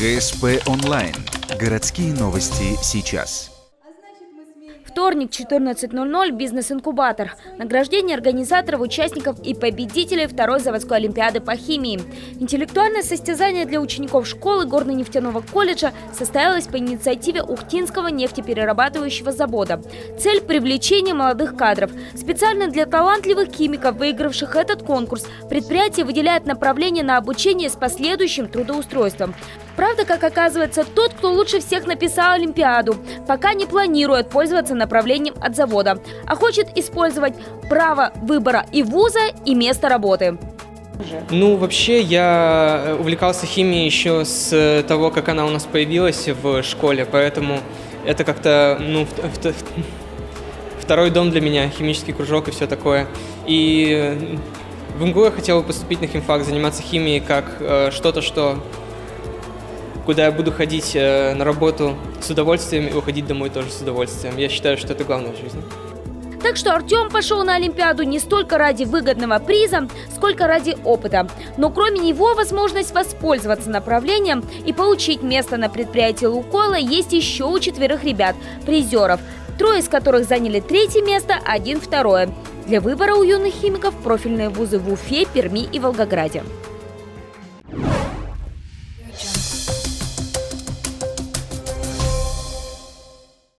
ГСП онлайн. Городские новости сейчас. Вторник, 14:00, бизнес-инкубатор. Награждение организаторов, участников и победителей второй заводской олимпиады по химии. Интеллектуальное состязание для учеников школы горно-нефтяного колледжа состоялось по инициативе Ухтинского нефтеперерабатывающего завода. Цель – привлечение молодых кадров. Специально для талантливых химиков, выигравших этот конкурс, предприятие выделяет направление на обучение с последующим трудоустройством. Правда, как оказывается, тот, кто лучше всех написал олимпиаду, пока не планирует пользоваться направлением от завода, а хочет использовать право выбора и вуза, и места работы. Ну, вообще, я увлекался химией еще с того, как она у нас появилась в школе, поэтому это как-то, второй дом для меня, химический кружок и все такое. И в МГУ я хотел поступить на химфак, заниматься химией как что-то, куда я буду ходить на работу с удовольствием и уходить домой тоже с удовольствием. Я считаю, что это главное в жизни. Так что Артем пошел на Олимпиаду не столько ради выгодного приза, сколько ради опыта. Но кроме него возможность воспользоваться направлением и получить место на предприятии «Лукойла» есть еще у 4 ребят, призеров. 3 из которых заняли 3-е место, 1 – 2-е. Для выбора у юных химиков профильные вузы в Уфе, Перми и Волгограде.